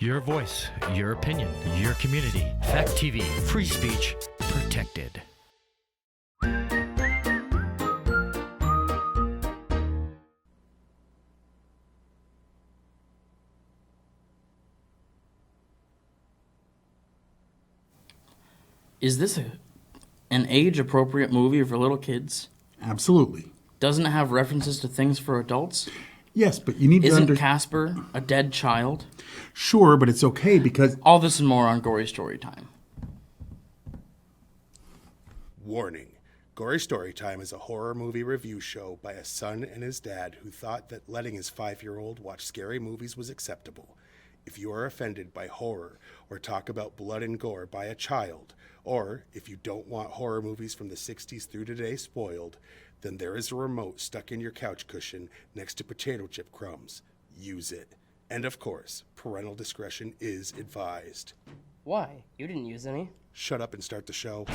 Your voice, your opinion, your community. Fact TV, free speech, protected. Is this an age-appropriate movie for little kids? Absolutely. Doesn't it have references to things for adults? Yes, but you need to Isn't Casper a dead child? Sure, but it's okay because... All this and more on Gory Storytime. Warning. Gory Storytime is a horror movie review show by a son and his dad who thought that letting his 5-year-old watch scary movies was acceptable. If you are offended by horror or talk about blood and gore by a child, or if you don't want horror movies from the 60s through today spoiled, then there is a remote stuck in your couch cushion next to potato chip crumbs. Use it. And of course, parental discretion is advised. Why? You didn't use any. Shut up and start the show.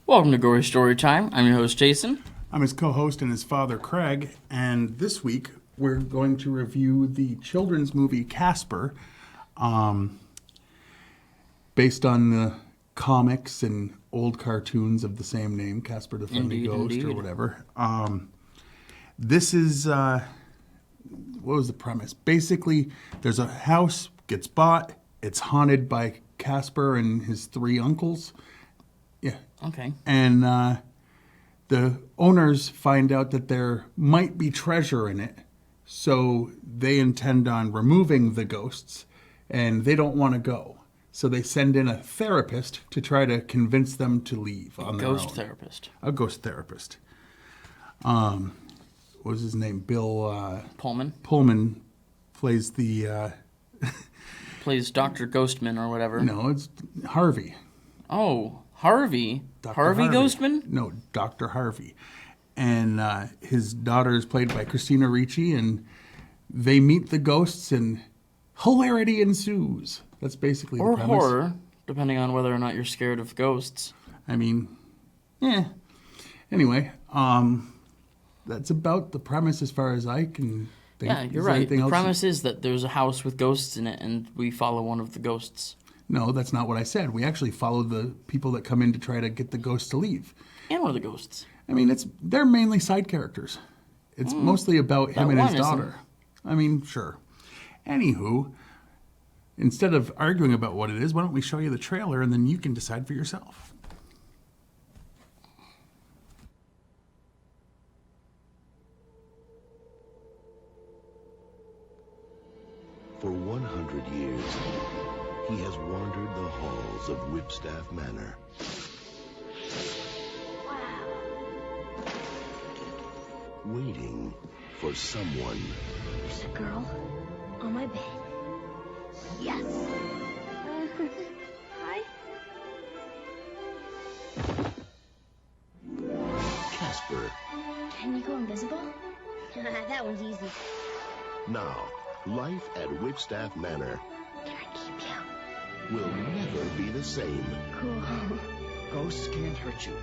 Welcome to Gory Storytime. I'm your host, Jason. I'm his co-host and his father, Craig, and this week we're going to review the children's movie Casper, based on the comics and old cartoons of the same name, Casper the Friendly Ghost, indeed. or whatever. This is, what was the premise? Basically, there's a house, gets bought, it's haunted by Casper and his 3 uncles. Yeah. Okay. And the owners find out that there might be treasure in it, so they intend on removing the ghosts, and they don't want to go. So they send in a therapist to try to convince them to leave on their own. Ghost therapist. A ghost therapist. What was his name? Bill Pullman. Pullman plays the... Plays Dr. Ghostman or whatever. No, it's Harvey. Oh, Harvey. Dr. Harvey Ghostman? No, Dr. Harvey. And his daughter is played by Christina Ricci, and they meet the ghosts, and hilarity ensues. That's basically Or the premise. horror, depending on whether or not you're scared of ghosts. I mean, yeah. Anyway, that's about the premise as far as I can think. Yeah, you're Is there right. anything The else? premise is that there's a house with ghosts in it, and we follow one of the ghosts. No, that's not what I said. We actually follow the people that come in to try to get the ghosts to leave. And one of the ghosts. I mean, they're mainly side characters. It's mostly about him and his one isn't. daughter. I mean, sure. Anywho, instead of arguing about what it is, why don't we show you the trailer and then you can decide for yourself. For 100 years, he has wandered the halls of Whipstaff Manor. Waiting for someone. There's a girl on my bed. Yes. Hi. Casper. Can you go invisible? That one's easy. Now, life at Whipstaff Manor Can I keep you? will never be the same. Cool. Ghosts can't hurt you.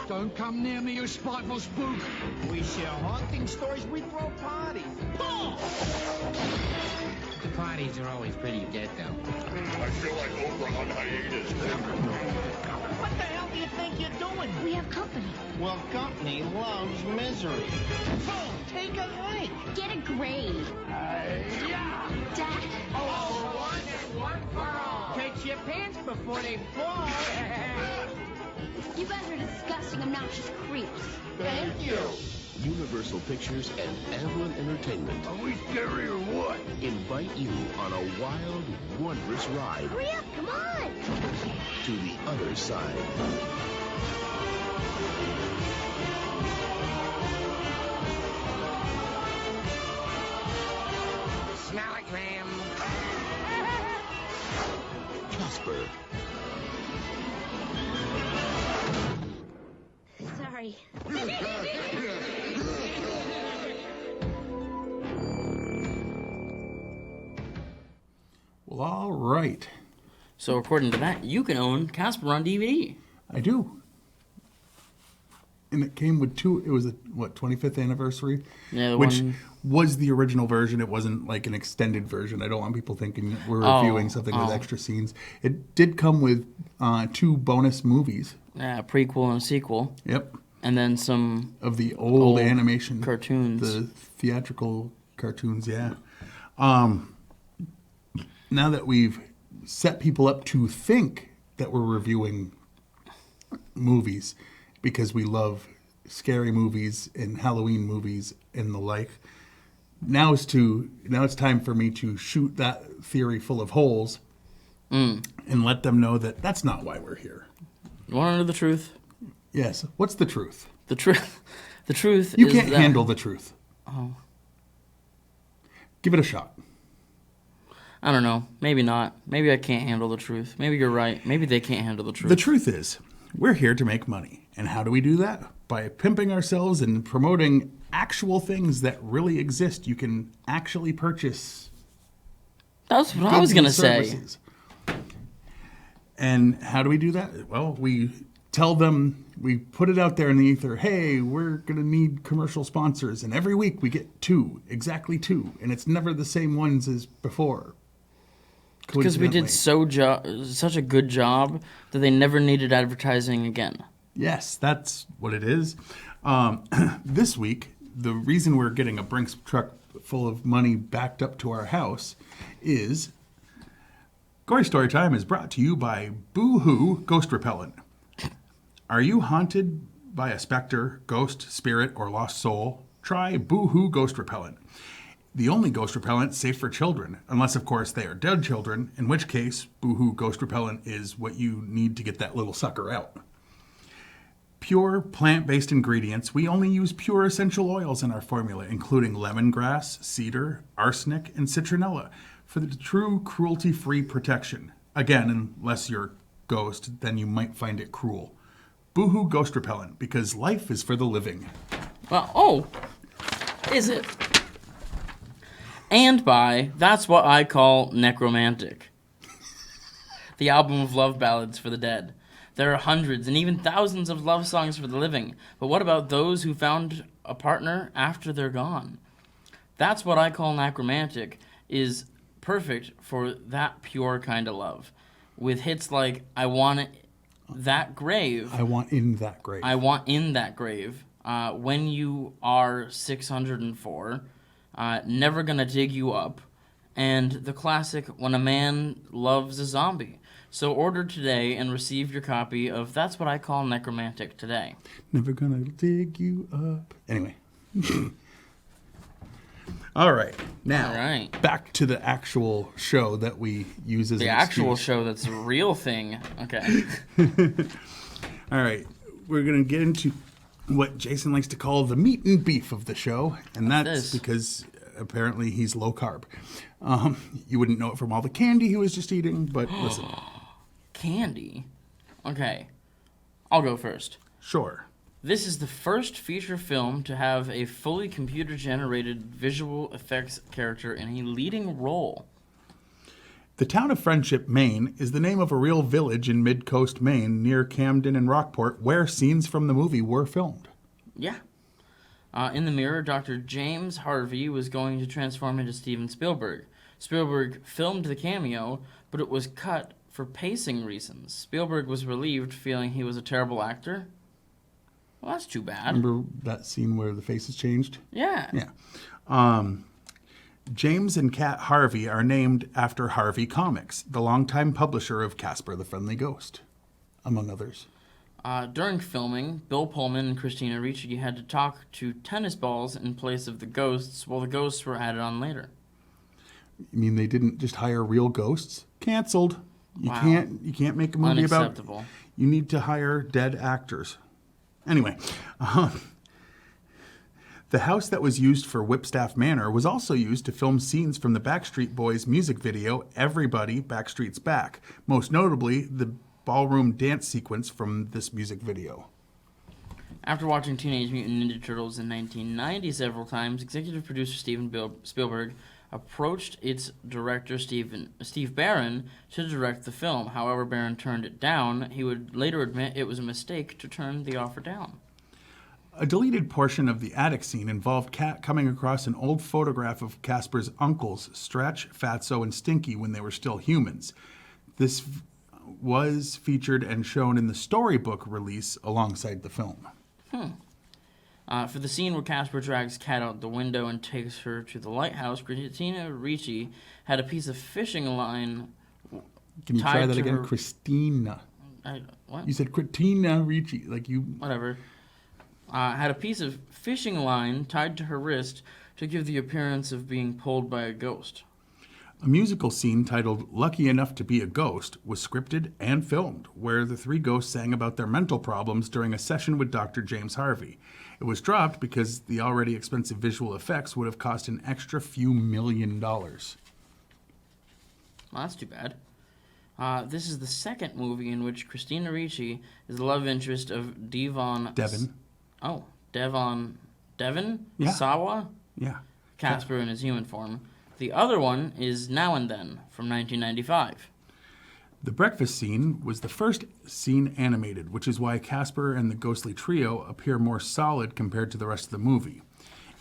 Don't come near me, you spiteful spook. We share haunting stories, we throw parties. The parties are always pretty dead, though. I feel like Oprah on hiatus. What the hell do you think you're doing? We have company. Well, company loves misery. So, take a hike. Get a grade. Dad. Catch your pants before they fall. You guys are disgusting, obnoxious creeps. Thank you. Universal Pictures and Amblin Entertainment Are we scary or what? invite you on a wild, wondrous ride Hurry up, come on. to the other side. sorry. Well, all right. So according to that, you can own Casper on DVD. I do. And it came with two. It was a 25th anniversary, Yeah, which was the original version. It wasn't like an extended version. I don't want people thinking that we're reviewing something with extra scenes. It did come with 2 bonus movies. Yeah, a prequel and a sequel. Yep. And then some of the old animation cartoons, the theatrical cartoons. Yeah. Now that we've set people up to think that we're reviewing movies because we love scary movies and Halloween movies and the like, now it's time for me to shoot that theory full of holes and let them know that that's not why we're here. You want to know the truth? Yes. What's the truth? The truth You is can't that... handle the truth. Oh. Give it a shot. I don't know. Maybe not. Maybe I can't handle the truth. Maybe you're right. Maybe they can't handle the truth. The truth is, we're here to make money. And how do we do that? By pimping ourselves and promoting actual things that really exist. You can actually purchase. That's what I was going to say. And how do we do that? Well, we tell them, we put it out there in the ether, hey, we're going to need commercial sponsors. And every week we get 2, exactly 2. And it's never the same ones as before. Because we did such a good job that they never needed advertising again. Yes, that's what it is. This week, the reason we're getting a Brinks truck full of money backed up to our house is Gory Storytime is brought to you by Boo Hoo Ghost Repellent. Are you haunted by a specter, ghost, spirit, or lost soul? Try Boo Hoo Ghost Repellent. The only ghost repellent safe for children, unless, of course, they are dead children, in which case, Boo Hoo Ghost Repellent is what you need to get that little sucker out. Pure plant-based ingredients. We only use pure essential oils in our formula, including lemongrass, cedar, arsenic, and citronella, for the true cruelty-free protection. Again, unless you're a ghost, then you might find it cruel. Boo Hoo Ghost Repellent, because life is for the living. Well, is it? And by That's What I Call Necromantic, the album of love ballads for the dead. There are hundreds and even thousands of love songs for the living, but what about those who found a partner after they're gone? That's What I Call Necromantic is perfect for that pure kind of love, with hits like I Want It That Grave. I Want In That Grave. I Want In That Grave. When You Are 604. Never Gonna Dig You Up, and the classic When a Man Loves a Zombie. So order today and receive your copy of That's What I Call Necromantic today. Never gonna dig you up. Anyway. All right. Now, back to the actual show that we use as the an actual excuse. show that's a real thing. Okay. All right. We're going to get into what Jason likes to call the meat and beef of the show, and that's because apparently he's low carb. You wouldn't know it from all the candy he was just eating, but listen. Candy? Okay. I'll go first. Sure. This is the first feature film to have a fully computer-generated visual effects character in a leading role. The town of Friendship, Maine, is the name of a real village in mid-coast Maine near Camden and Rockport where scenes from the movie were filmed. Yeah. In the mirror, Dr. James Harvey was going to transform into Steven Spielberg. Spielberg filmed the cameo, but it was cut for pacing reasons. Spielberg was relieved, feeling he was a terrible actor. Well, that's too bad. Remember that scene where the faces changed? Yeah. Yeah. James and Kat Harvey are named after Harvey Comics, the longtime publisher of Casper the Friendly Ghost, among others. During filming, Bill Pullman and Christina Ricci had to talk to tennis balls in place of the ghosts, while the ghosts were added on later. You mean they didn't just hire real ghosts? Canceled. You can't make a movie about. You need to hire dead actors. Anyway, the house that was used for Whipstaff Manor was also used to film scenes from the Backstreet Boys music video, Everybody Backstreet's Back, most notably the ballroom dance sequence from this music video. After watching Teenage Mutant Ninja Turtles in 1990 several times, executive producer Steven Spielberg approached its director Steve Barron to direct the film. However, Barron turned it down. He would later admit it was a mistake to turn the offer down. A deleted portion of the attic scene involved Kat coming across an old photograph of Casper's uncles, Stretch, Fatso, and Stinky, when they were still humans. This was featured and shown in the storybook release alongside the film. For the scene where Casper drags Kat out the window and takes her to the lighthouse, Christina Ricci had a piece of fishing line. Can you try that again? Her... Christina. What? You said Christina Ricci, like you. Whatever. Had a piece of fishing line tied to her wrist to give the appearance of being pulled by a ghost. A musical scene titled Lucky Enough to Be a Ghost was scripted and filmed, where the three ghosts sang about their mental problems during a session with Dr. James Harvey. It was dropped because the already expensive visual effects would have cost an extra few $1 million. Well, that's too bad. This is the second movie in which Christina Ricci is the love interest of Devon. Devon? Yeah. Sawa? Yeah. Casper in his human form. The other one is Now and Then from 1995. The breakfast scene was the first scene animated, which is why Casper and the ghostly trio appear more solid compared to the rest of the movie.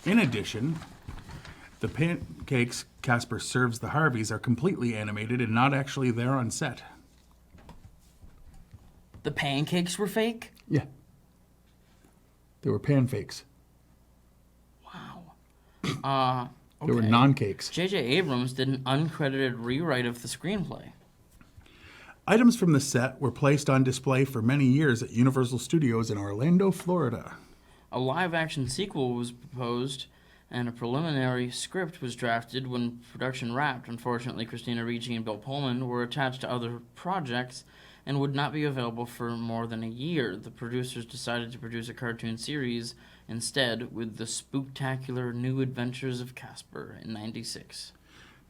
In addition, the pancakes Casper serves the Harveys are completely animated and not actually there on set. The pancakes were fake? Yeah. They were pan-fakes. Wow. They were non-cakes. J.J. Abrams did an uncredited rewrite of the screenplay. Items from the set were placed on display for many years at Universal Studios in Orlando, Florida. A live-action sequel was proposed, and a preliminary script was drafted when production wrapped. Unfortunately, Christina Ricci and Bill Pullman were attached to other projects and would not be available for more than a year. The producers decided to produce a cartoon series instead with the spooktacular New Adventures of Casper in 1996.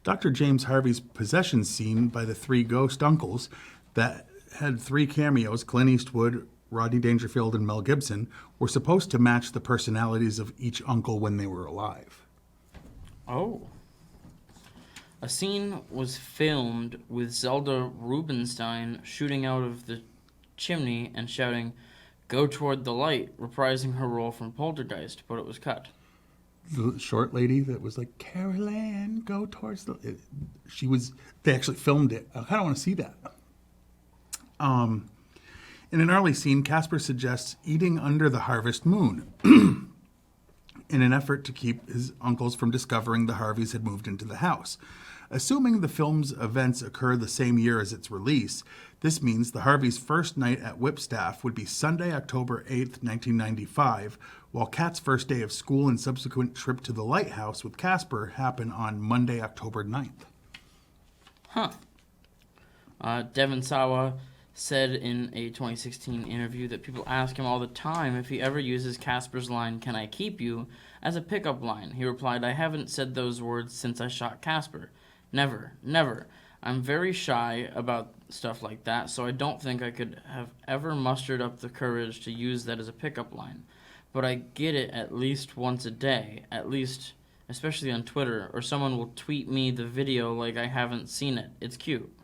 Dr. James Harvey's possession scene by the three ghost uncles that had three cameos, Clint Eastwood, Rodney Dangerfield, and Mel Gibson, were supposed to match the personalities of each uncle when they were alive. Oh. A scene was filmed with Zelda Rubinstein shooting out of the chimney and shouting, "Go toward the light," reprising her role from Poltergeist, but it was cut. The short lady that was like, "Carol Ann, go towards the..." They actually filmed it. I kind of want to see that. In an early scene, Casper suggests eating under the harvest moon in an effort to keep his uncles from discovering the Harveys had moved into the house. Assuming the film's events occur the same year as its release, this means the Harveys' first night at Whipstaff would be Sunday, October 8th, 1995, while Kat's first day of school and subsequent trip to the lighthouse with Casper happen on Monday, October 9th. Devon Sawa said in a 2016 interview that people ask him all the time if he ever uses Casper's line, "Can I keep you?" as a pickup line. He replied, "I haven't said those words since I shot Casper. Never, never. I'm very shy about stuff like that, so I don't think I could have ever mustered up the courage to use that as a pickup line. But I get it at least once a day, at least, especially on Twitter, or someone will tweet me the video like I haven't seen it. It's cute."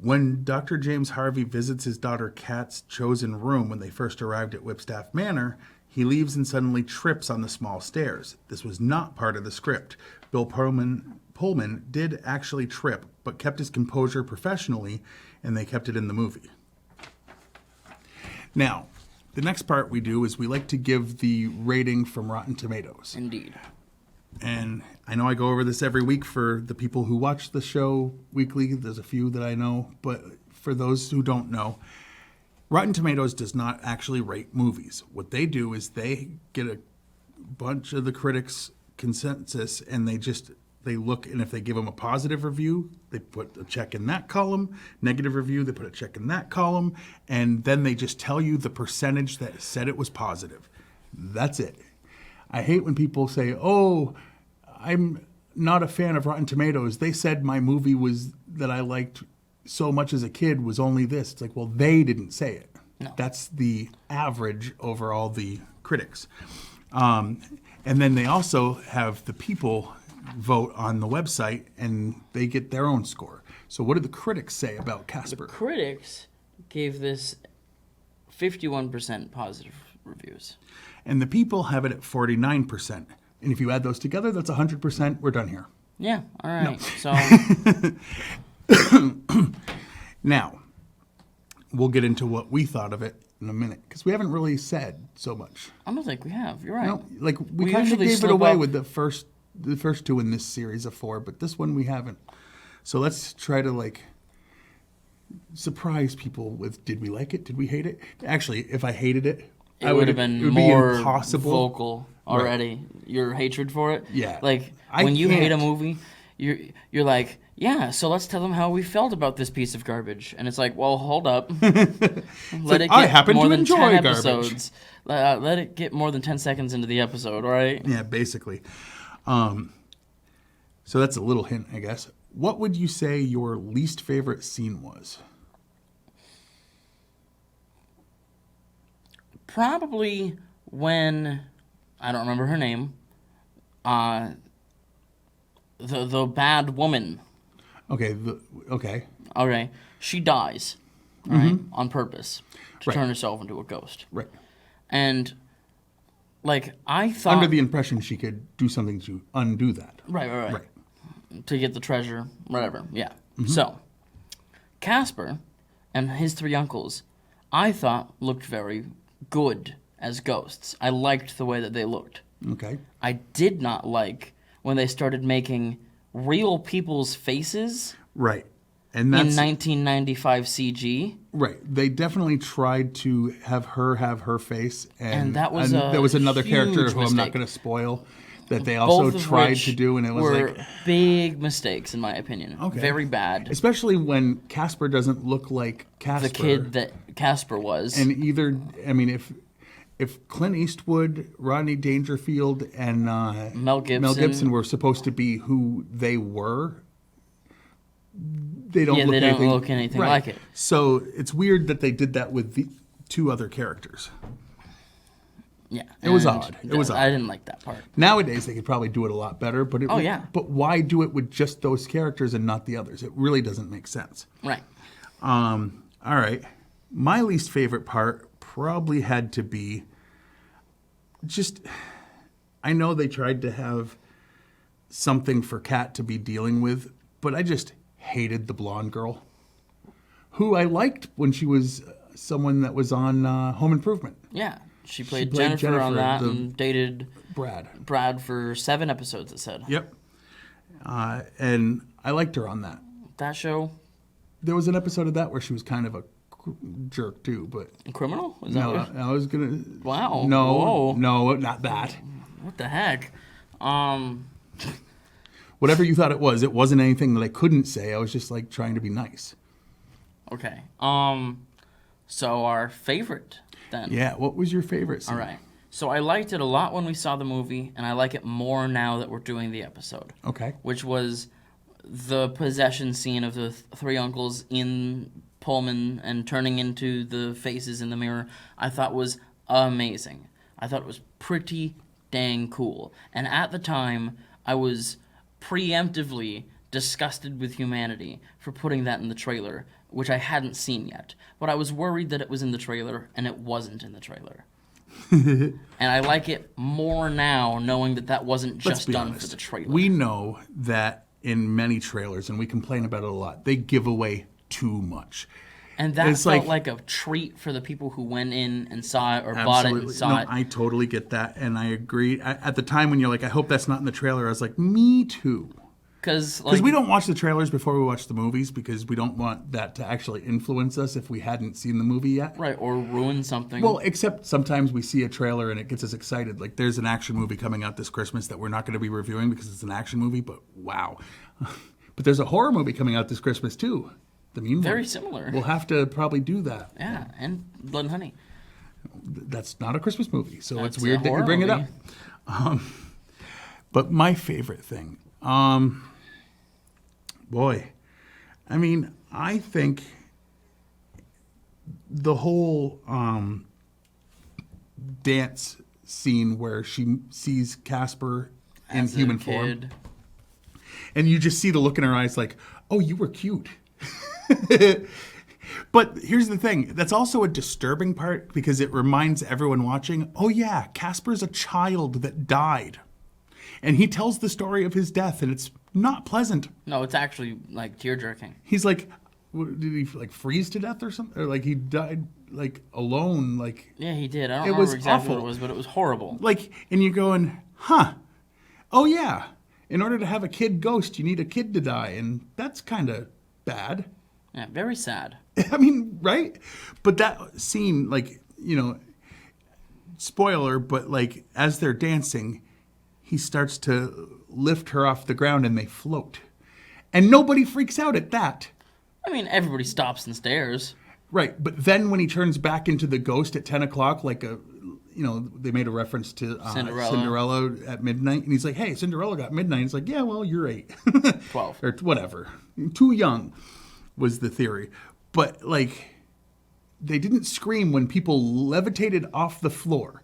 When Dr. James Harvey visits his daughter Kat's chosen room when they first arrived at Whipstaff Manor, he leaves and suddenly trips on the small stairs. This was not part of the script. Bill Pullman did actually trip, but kept his composure professionally, and they kept it in the movie. Now, the next part we do is we like to give the rating from Rotten Tomatoes. Indeed. And I know I go over this every week for the people who watch the show weekly. There's a few that I know, but for those who don't know, Rotten Tomatoes does not actually rate movies. What they do is they get a bunch of the critics' consensus and they look, and if they give them a positive review, they put a check in that column. Negative review, they put a check in that column. And then they just tell you the percentage that said it was positive. That's it. I hate when people say, "Oh, I'm not a fan of Rotten Tomatoes. They said my movie was that I liked so much as a kid was only this." It's like, well, they didn't say it. No. That's the average over all the critics. And then they also have the people vote on the website, and they get their own score. So what did the critics say about Casper? The critics gave this 51% positive reviews. And the people have it at 49%. And if you add those together, that's 100%. We're done here. Yeah, all right. So now, we'll get into what we thought of it in a minute, because we haven't really said so much. I don't think we have. You're right. No, like we kind of usually gave it slip away up. with the first two in this series of 4, but this one we haven't. So let's try to like surprise people with, did we like it? Did we hate it? Actually, if I hated it, It would have been more vocal already. Right. Your hatred for it. Yeah. Like when you hate a movie, you're like, yeah, so let's tell them how we felt about this piece of garbage. And it's like, well, hold up. Let it get more than 10 episodes. Let it get more than 10 seconds into the episode, right? Yeah, basically. So that's a little hint, I guess. What would you say your least favorite scene was? Probably when, I don't remember her name, the bad woman. Okay. Okay. She dies, right, on purpose to turn herself into a ghost. Right. And, like, I thought... Under the impression she could do something to undo that. Right. To get the treasure, whatever, yeah. So, Casper and his 3 uncles, I thought looked very good as ghosts. I liked the way that they looked. Okay. I did not like when they started making real people's faces. Right. And that's in 1995 CG. Right. They definitely tried to have her face, and that was there was another character who I'm not mistake. going to spoil that they also tried to do, and it was were like big mistakes in my opinion. Okay. Very bad. Especially when Casper doesn't look like Casper, The kid that Casper was. and if Clint Eastwood, Rodney Dangerfield, and Mel Gibson were supposed to be who they were, they don't look anything like it. So it's weird that they did that with the 2 other characters. Yeah, it was odd. I didn't like that part. Nowadays they could probably do it a lot better, but but why do it with just those characters and not the others? It really doesn't make sense. Right. All right. My least favorite part probably had to be just, I know they tried to have something for Kat to be dealing with, but I just hated the blonde girl, who I liked when she was someone that was on Home Improvement. Yeah, she played Jennifer on that and dated Brad for 7 episodes, it said. Yep. And I liked her on that. That show? There was an episode of that where she was kind of a jerk too, but... A criminal? I was going to... Wow. No, not that. What the heck? Whatever you thought it wasn't anything that I couldn't say. I was just like trying to be nice. Okay. So our favorite then. Yeah, what was your favorite scene? All right. So I liked it a lot when we saw the movie, and I like it more now that we're doing the episode. Okay. Which was the possession scene of the 3 uncles in Pullman and turning into the faces in the mirror. I thought was amazing. I thought it was pretty dang cool. And at the time, I was preemptively disgusted with humanity for putting that in the trailer, which I hadn't seen yet. But I was worried that it was in the trailer, and it wasn't in the trailer. And I like it more now, knowing that that wasn't just done for the trailer. We know that in many trailers, and we complain about it a lot, they give away too much. And that felt like a treat for the people who went in and saw it or bought it and saw it. I totally get that, and I agree. At the time when you're like, I hope that's not in the trailer, I was like, me too. Because we don't watch the trailers before we watch the movies, because we don't want that to actually influence us if we hadn't seen the movie yet. Right, or ruin something. Well, except sometimes we see a trailer and it gets us excited. Like, there's an action movie coming out this Christmas that we're not going to be reviewing because it's an action movie, but wow. But there's a horror movie coming out this Christmas too. The Mean Very One. similar. We'll have to probably do that. Yeah, and Blood and Honey. That's not a Christmas movie, so That's it's weird that you bring it up. But my favorite thing, boy, I mean, I think the whole dance scene where she sees Casper in As a human kid. form, and you just see the look in her eyes like, oh, you were cute. But here's the thing. That's also a disturbing part because it reminds everyone watching, oh yeah, Casper's a child that died. And he tells the story of his death, and it's not pleasant. No, it's actually like tear-jerking. He's like, did he like freeze to death or something? Or like he died like alone? Like Yeah, he did. I don't It remember was exactly what awful. it was, but it was horrible. like, and you're going, huh? Oh yeah. In order to have a kid ghost, you need a kid to die, and that's kind of bad. Yeah, very sad. I mean, right? But that scene, like, you know, spoiler, but like as they're dancing, he starts to lift her off the ground and they float. And nobody freaks out at that. I mean, everybody stops and stares. Right. But then when he turns back into the ghost at 10 o'clock, like they made a reference to Cinderella at midnight. And he's like, hey, Cinderella got midnight. He's like, yeah, well, you're 8. 12. Or whatever. Too young was the theory. But, like, they didn't scream when people levitated off the floor.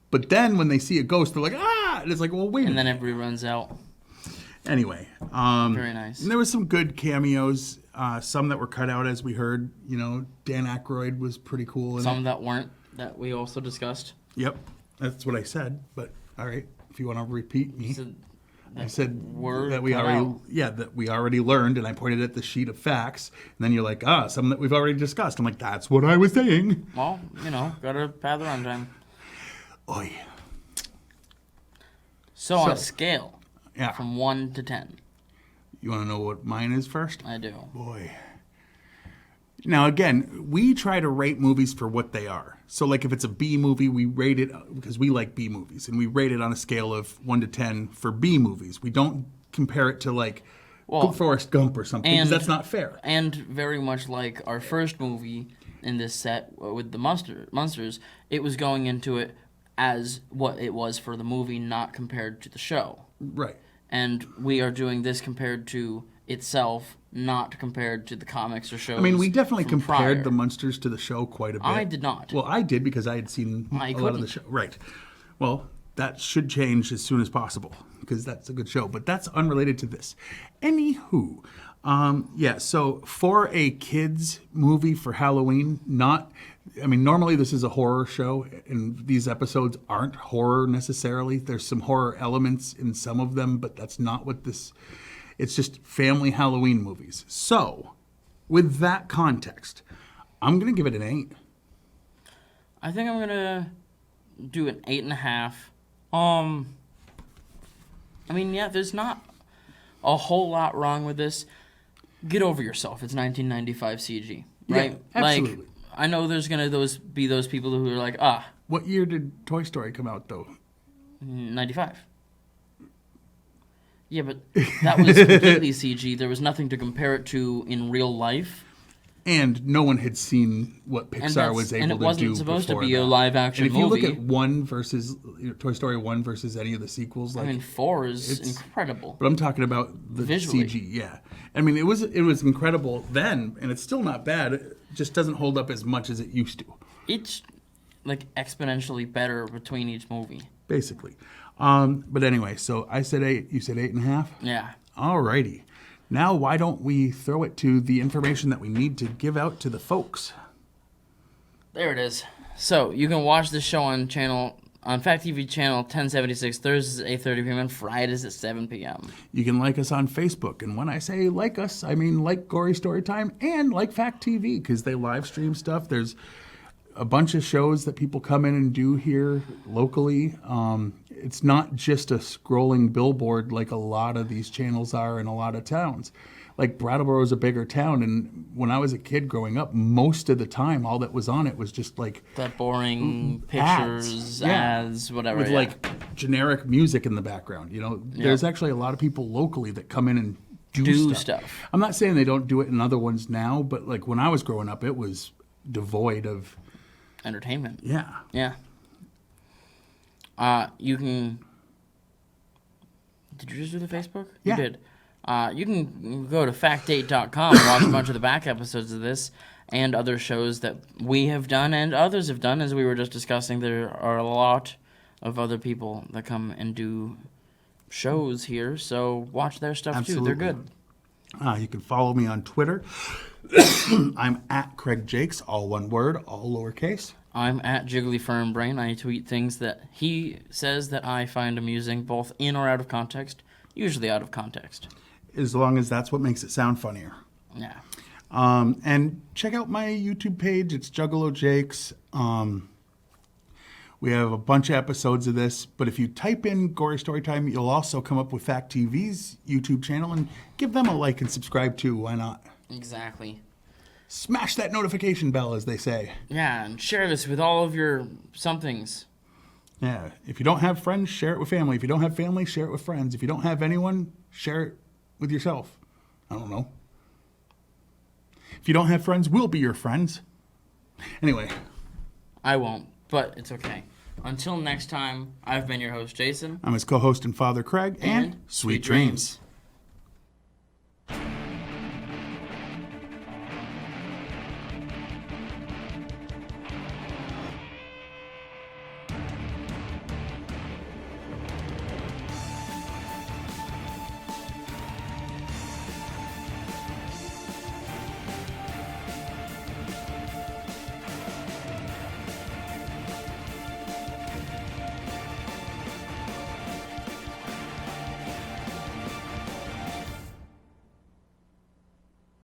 But then when they see a ghost, they're like, ah! And it's like, well, wait a And then minute. everybody runs out. Anyway. Very nice. And there was some good cameos. Some that were cut out, as we heard. You know, Dan Aykroyd was pretty cool. Some that weren't, that we also discussed. Yep. That's what I said. But, all right. If you want to repeat me. I said word that we cut already, out. that we already learned, and I pointed at the sheet of facts, and then you're like, some that we've already discussed. I'm like, that's what I was saying. Well, you know, gotta pad the runtime. Oy. So on a scale, Yeah. from 1 to 10, You want to know what mine is first? I do. Boy. Now, again, we try to rate movies for what they are. So, like, if it's a B movie, we rate it because we like B movies, and we rate it on a scale of 1 to 10 for B movies. We don't compare it to, like, Forrest Gump or something, because that's not fair. And very much like our first movie in this set with the Munsters, it was going into it as what it was for the movie, not compared to the show. Right. And we are doing this compared to itself, not compared to the comics or shows. I mean, we definitely from compared prior. the Munsters to the show quite a bit. I did not. Well, I did because I had seen a lot of the couldn't. show. Right. Well, that should change as soon as possible because that's a good show. But that's unrelated to this. Anywho, so for a kids movie for Halloween, normally this is a horror show, and these episodes aren't horror necessarily. There's some horror elements in some of them, but that's not what this. It's just family Halloween movies. So, with that context, I'm gonna give it an 8. I think I'm gonna do an 8.5. I mean, yeah, there's not a whole lot wrong with this. Get over yourself. It's 1995 CG, right? Yeah, absolutely. Like, I know there's gonna be those people who are like, What year did Toy Story come out, though? 95. Yeah, but that was completely CG. There was nothing to compare it to in real life. And no one had seen what Pixar was able to do. And it wasn't supposed to before be that. a live-action And if you movie. look at 1 versus Toy Story 1 versus any of the sequels, like, I mean, 4 is incredible. But I'm talking about the Visually. CG. Yeah, I mean, it was incredible then, and it's still not bad. It just doesn't hold up as much as it used to. It's like exponentially better between each movie. Basically. But anyway, so I said 8. You said 8.5. Yeah. Alrighty. Now, why don't we throw it to the information that we need to give out to the folks? There it is. So you can watch this show on Fact TV channel 1076 Thursdays at 8:30 p.m. and Fridays at 7 p.m. You can like us on Facebook, and when I say like us, I mean like Gory Storytime and like Fact TV, because they live stream stuff. There's a bunch of shows that people come in and do here locally. It's not just a scrolling billboard like a lot of these channels are in a lot of towns. Like Brattleboro is a bigger town, and when I was a kid growing up, most of the time all that was on it was just like that boring pictures, ads, whatever, with like generic music in the background. You know, there's actually a lot of people locally that come in and do stuff. I'm not saying they don't do it in other ones now, but like when I was growing up, it was devoid of entertainment. Yeah. You can. Did you just do the Facebook? Yeah. You did. You can go to factdate.com and watch a bunch of the back episodes of this and other shows that we have done and others have done. As we were just discussing, there are a lot of other people that come and do shows here, so watch their stuff Absolutely. too. They're good. You can follow me on Twitter. I'm at Craig Jakes, all one word, all lowercase. I'm at Jiggly Firm Brain. I tweet things that he says that I find amusing, both in or out of context, usually out of context. As long as that's what makes it sound funnier. Yeah. And check out my YouTube page. It's Juggalo Jakes. We have a bunch of episodes of this, but if you type in Gory Storytime, you'll also come up with Fact TV's YouTube channel, and give them a like and subscribe too. Why not? Exactly. Smash that notification bell, as they say. Yeah, and share this with all of your somethings. Yeah. If you don't have friends, share it with family. If you don't have family, share it with friends. If you don't have anyone, share it with yourself. I don't know. If you don't have friends, we'll be your friends. Anyway. I won't, but it's okay. Until next time, I've been your host, Jason. I'm his co-host and father, Craig, and sweet dreams.